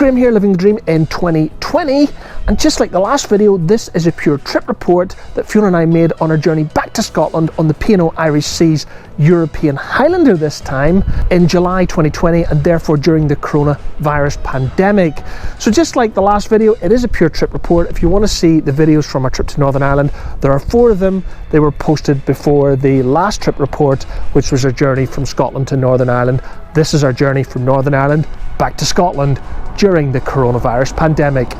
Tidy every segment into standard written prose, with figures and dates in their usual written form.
Graham here, living the dream in 2020, and just like the last video, this is a pure trip report that Fiona and I made on our journey back to Scotland on the P&O Irish Sea's European Highlander, this time in July 2020, and therefore during the coronavirus pandemic. So just like the last video, it is a pure trip report. If you want to see the videos from our trip to Northern Ireland, there are 4 of them. They were posted before the last trip report, which was our journey from Scotland to Northern Ireland. This is our journey from Northern Ireland back to Scotland during the coronavirus pandemic.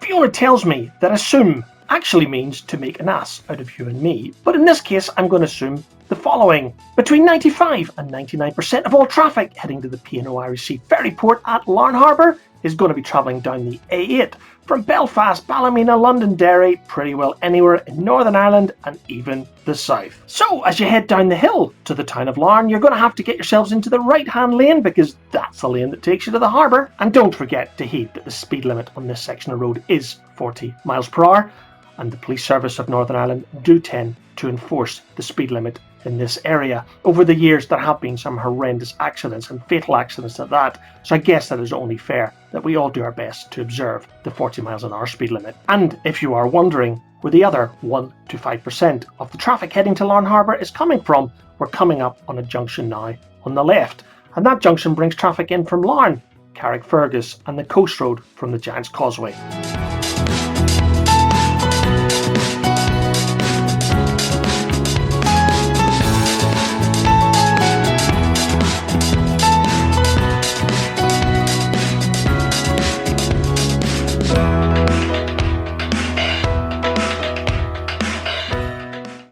Fiona tells me that assume actually means to make an ass out of you and me, but in this case I'm going to assume the following. Between 95 and 99% of all traffic heading to the P&O Irish Sea Ferry port at Larne Harbour is going to be travelling down the A8 from Belfast, Ballymena, Londonderry, pretty well anywhere in Northern Ireland and even the south. So as you head down the hill to the town of Larne, you're going to have to get yourselves into the right hand lane, because that's the lane that takes you to the harbour. And don't forget to heed that the speed limit on this section of road is 40 miles per hour, and the police service of Northern Ireland do tend to enforce the speed limit in this area. Over the years there have been some horrendous accidents, and fatal accidents at that, so I guess that is only fair that we all do our best to observe the 40 miles an hour speed limit. And if you are wondering where the other 1 to 5% of the traffic heading to Larne Harbour is coming from, we're coming up on a junction now on the left, and that junction brings traffic in from Larne, Carrickfergus and the coast road from the Giant's Causeway.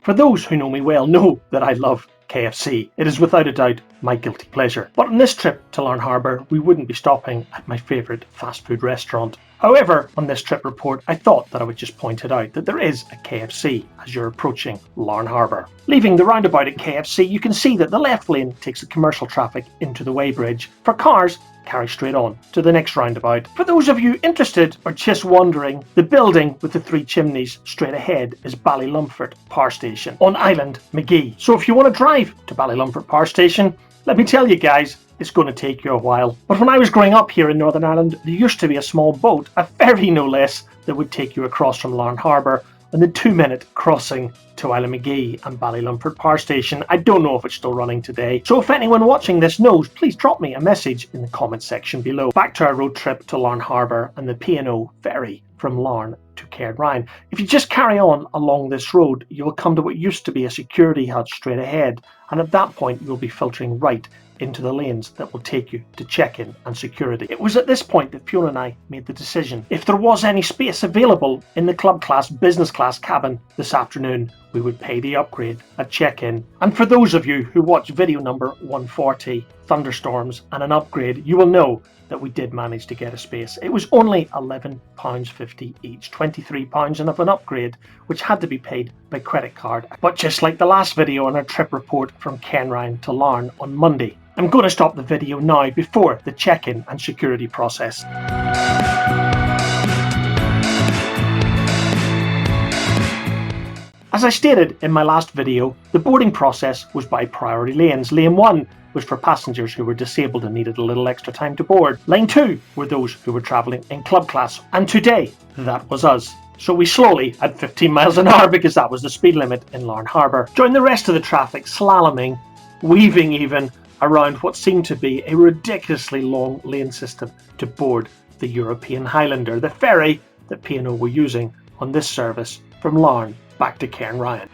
For those who know me well know that I love KFC. It is without a doubt my guilty pleasure. But on this trip to Larne Harbour, we wouldn't be stopping at my favourite fast food restaurant. However, on this trip report, I thought that I would just point it out that there is a KFC as you're approaching Larne Harbour. Leaving the roundabout at KFC, you can see that the left lane takes the commercial traffic into the weighbridge. For cars, carry straight on to the next roundabout. For those of you interested or just wondering, the building with the 3 chimneys straight ahead is Ballylumford Power Station on Island Magee. So if you want to drive to Ballylumford Power Station, let me tell you guys, it's going to take you a while. But when I was growing up here in Northern Ireland, there used to be a small boat, a ferry no less, that would take you across from Larne Harbour, and the 2-minute crossing to Island Magee and Ballylumford Power Station. I don't know if it's still running today, so if anyone watching this knows, please drop me a message in the comment section below. Back to our road trip to Larne Harbour and the P&O ferry from Larne to Cairnryan. If you just carry on along this road, you will come to what used to be a security hut straight ahead, and at that point you will be filtering right into the lanes that will take you to check-in and security. It was at this point that Fiona and I made the decision. If there was any space available in the club class, business class cabin this afternoon, we would pay the upgrade at check-in. And for those of you who watch video number 140, Thunderstorms and an upgrade, you will know that we did manage to get a space. It was only £11.50 each, £23 and of an upgrade, which had to be paid by credit card. But just like the last video on our trip report from Cairnryan to Larne on Monday, I'm going to stop the video now before the check-in and security process. As I stated in my last video, the boarding process was by priority lanes. Lane 1 was for passengers who were disabled and needed a little extra time to board. Lane 2 were those who were travelling in club class, and today that was us. So we slowly at 15 miles an hour, because that was the speed limit in Larne Harbour, joined the rest of the traffic, slaloming, weaving even, around what seemed to be a ridiculously long lane system to board the European Highlander, the ferry that P&O were using on this service from Larne back to Cairnryan.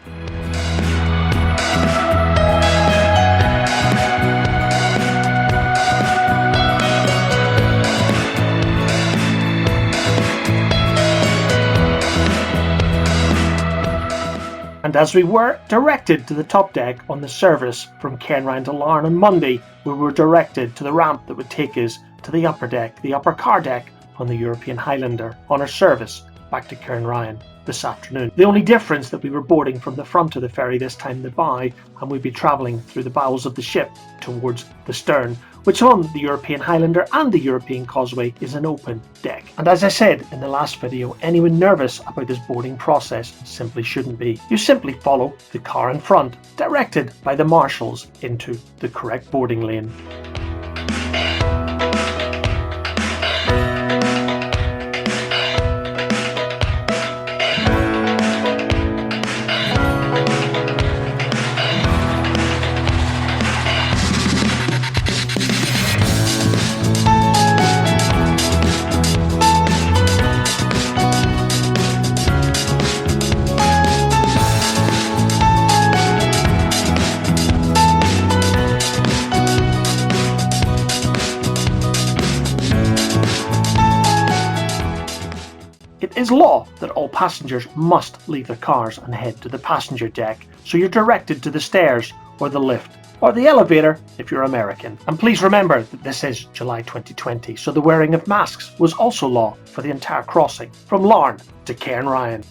And as we were directed to the top deck on the service from Cairnryan to Larne on Monday, we were directed to the ramp that would take us to the upper deck, the upper car deck on the European Highlander on our service back to Cairnryan this afternoon. The only difference that we were boarding from the front of the ferry this time, the bow, and we'd be travelling through the bowels of the ship towards the stern, which on the European Highlander and the European Causeway is an open deck. And as I said in the last video, anyone nervous about this boarding process simply shouldn't be. You simply follow the car in front, directed by the marshals into the correct boarding lane. It is law that all passengers must leave their cars and head to the passenger deck, so you're directed to the stairs or the lift or the elevator if you're American. And please remember that this is July 2020, so the wearing of masks was also law for the entire crossing from Larne to Cairnryan.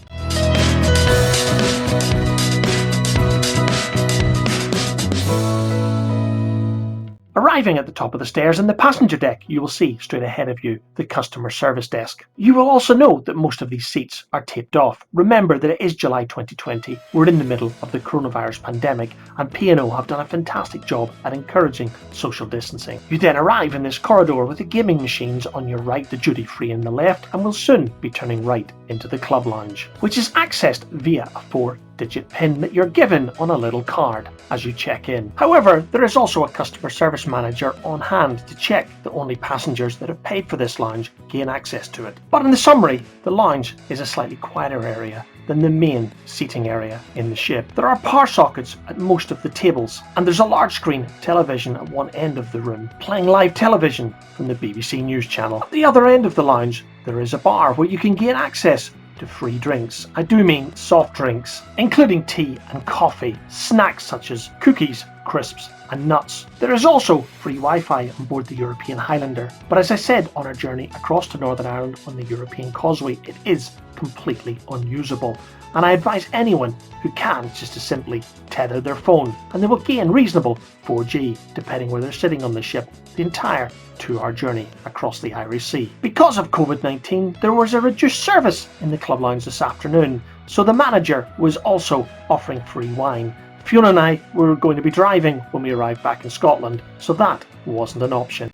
Arriving at the top of the stairs in the passenger deck, you will see straight ahead of you the customer service desk. You will also know that most of these seats are taped off. Remember that it is July 2020, we're in the middle of the coronavirus pandemic, and P&O have done a fantastic job at encouraging social distancing. You then arrive in this corridor with the gaming machines on your right, the duty free on the left, and will soon be turning right into the club lounge, which is accessed via a 4-digit PIN that you're given on a little card as you check in. However, there is also a customer service manager on hand to check that only passengers that have paid for this lounge gain access to it. But in the summary, the lounge is a slightly quieter area than the main seating area in the ship. There are power sockets at most of the tables, and there's a large screen television at one end of the room playing live television from the BBC News channel. At the other end of the lounge there is a bar where you can gain access to free drinks. I do mean soft drinks, including tea and coffee, snacks such as cookies, crisps and nuts. There is also free Wi-Fi on board the European Highlander, but as I said on our journey across to Northern Ireland on the European Causeway, it is completely unusable, and I advise anyone who can just to simply tether their phone and they will gain reasonable 4G depending where they're sitting on the ship the entire 2-hour journey across the Irish Sea. Because of COVID-19, there was a reduced service in the club lounge this afternoon, so the manager was also offering free wine. Fiona and I were going to be driving when we arrived back in Scotland, so that wasn't an option.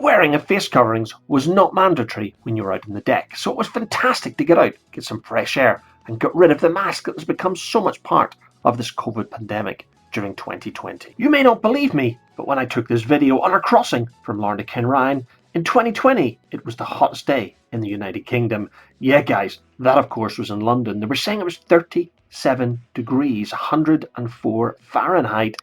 Wearing of face coverings was not mandatory when you were out on the deck, so it was fantastic to get out, get some fresh air and get rid of the mask that has become so much part of this COVID pandemic during 2020. You may not believe me, but when I took this video on our crossing from Larne to Cairnryan in 2020, it was the hottest day in the United Kingdom. Yeah guys, that of course was in London. They were saying it was 37 degrees, 104 Fahrenheit,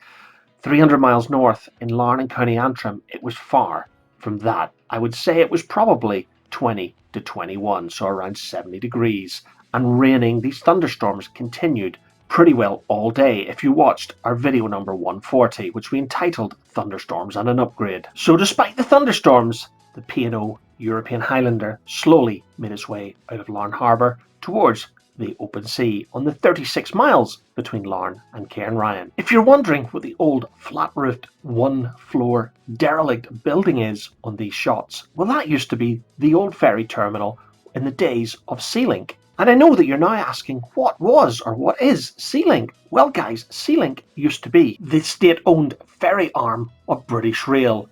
300 miles north in Larne in County Antrim. It was far from that. I would say it was probably 20 to 21, so around 70 degrees, and raining. These thunderstorms continued pretty well all day if you watched our video number 140, which we entitled Thunderstorms and an Upgrade. So despite the thunderstorms, the P&O European Highlander slowly made its way out of Larne Harbour towards the open sea on the 36 miles between Larne and Cairnryan. If you're wondering what the old flat-roofed, one-floor derelict building is on these shots, well, that used to be the old ferry terminal in the days of SeaLink. And I know that you're now asking, what was or what is SeaLink? Well guys, SeaLink used to be the state-owned ferry arm of British Rail.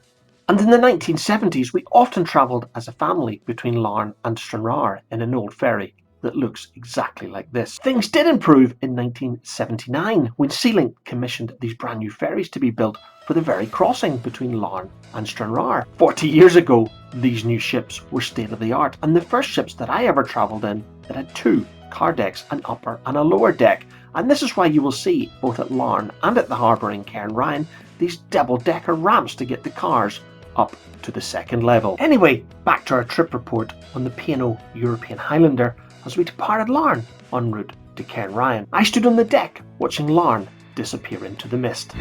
And in the 1970s, we often travelled as a family between Larne and Stranraer in an old ferry that looks exactly like this. Things did improve in 1979 when SeaLink commissioned these brand new ferries to be built for the very crossing between Larne and Stranraer. 40 years ago, these new ships were state-of-the-art, and the first ships that I ever travelled in that had 2 car decks, an upper and a lower deck, And this is why you will see, both at Larne and at the harbour in Cairnryan, these double-decker ramps to get the cars up to the second level. Anyway, back to our trip report on the P&O European Highlander as we departed Larne en route to Cairnryan. I stood on the deck watching Larne disappear into the mist.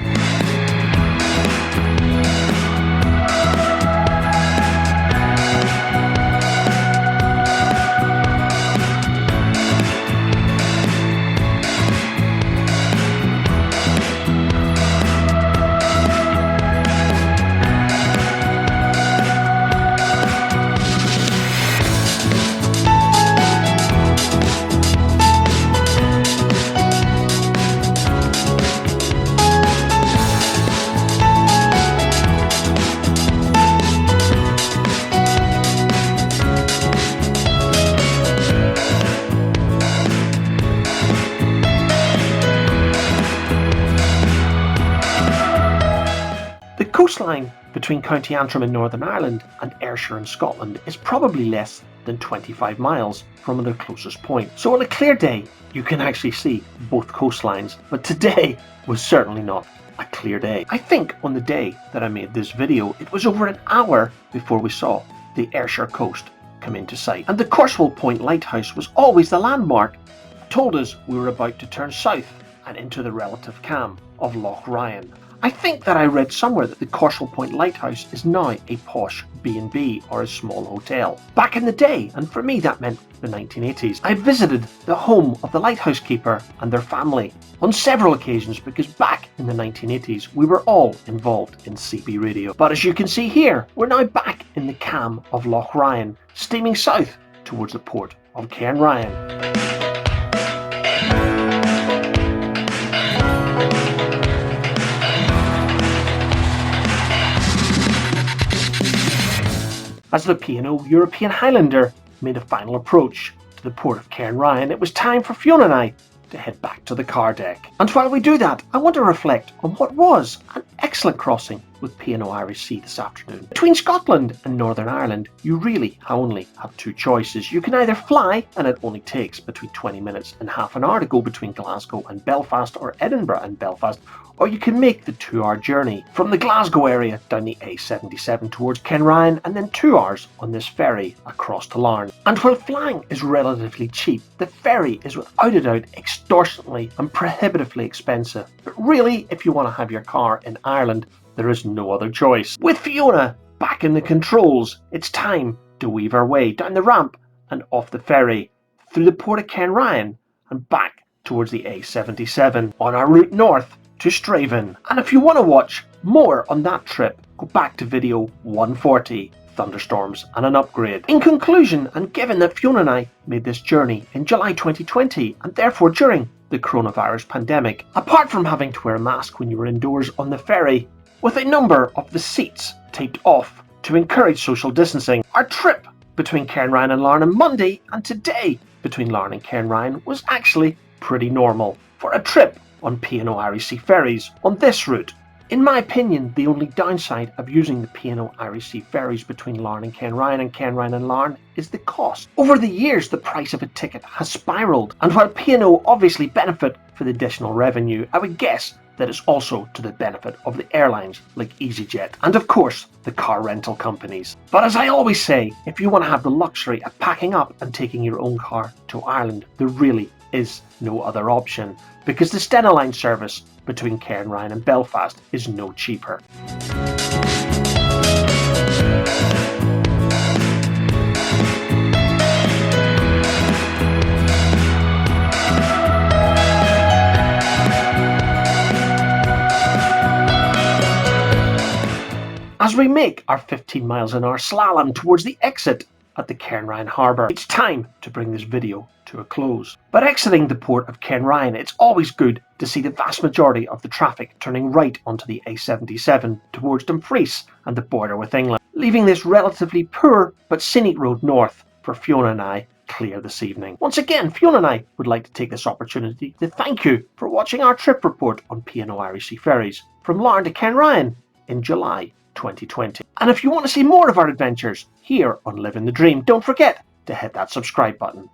The coastline between County Antrim in Northern Ireland and Ayrshire in Scotland is probably less than 25 miles from their closest point. So on a clear day, you can actually see both coastlines, but today was certainly not a clear day. I think on the day that I made this video, it was over an hour before we saw the Ayrshire coast come into sight. And the Corswell Point Lighthouse was always the landmark, told us we were about to turn south and into the relative calm of Loch Ryan. I think that I read somewhere that the Corswell Point Lighthouse is now a posh B&B or a small hotel. Back in the day, and for me that meant the 1980s, I visited the home of the lighthouse keeper and their family on several occasions because back in the 1980s we were all involved in CB radio. But as you can see here, we're now back in the calm of Loch Ryan, steaming south towards the port of Cairnryan. As the P&O European Highlander made a final approach to the port of Cairnryan, it was time for Fiona and I to head back to the car deck. And while we do that, I want to reflect on what was an excellent crossing with P&O Irish Sea this afternoon. Between Scotland and Northern Ireland, you really only have two choices. You can either fly, and it only takes between 20 minutes and half an hour to go between Glasgow and Belfast or Edinburgh and Belfast, or you can make the 2-hour journey from the Glasgow area down the A77 towards Cairnryan and then 2 hours on this ferry across to Larne. And while flying is relatively cheap, the ferry is without a doubt extortionately and prohibitively expensive. But really, if you want to have your car in Ireland, there is no other choice. With Fiona back in the controls, it's time to weave our way down the ramp and off the ferry, through the port of Cairnryan and back towards the A77 on our route north to Straven. And if you want to watch more on that trip, go back to video 140, Thunderstorms and an Upgrade. In conclusion, and given that Fiona and I made this journey in July 2020 and therefore during the coronavirus pandemic, apart from having to wear a mask when you were indoors on the ferry, with a number of the seats taped off to encourage social distancing, our trip between Cairnryan and Larne on Monday and today between Larne and Cairnryan was actually pretty normal for a trip on P&O Irish Sea Ferries on this route. In my opinion, the only downside of using the P&O Irish Sea Ferries between Larne and Cairnryan and Larne is the cost. Over the years, the price of a ticket has spiralled, and while P&O obviously benefit for the additional revenue, I would guess that it's also to the benefit of the airlines like EasyJet and of course the car rental companies. But as I always say, if you want to have the luxury of packing up and taking your own car to Ireland, there really is no other option, because the Stena Line service between Cairnryan and Belfast is no cheaper. As we make our 15 miles an hour slalom towards the exit at the Cairnryan harbour, it's time to bring this video to a close. But exiting the port of Cairnryan, it's always good to see the vast majority of the traffic turning right onto the A77 towards Dumfries and the border with England, leaving this relatively poor but scenic road north for Fiona and I clear this evening. Once again, Fiona and I would like to take this opportunity to thank you for watching our trip report on P&O Irish Sea Ferries from Larne to Cairnryan in July 2020. And if you want to see more of our adventures here on Living the Dream, don't forget to hit that subscribe button.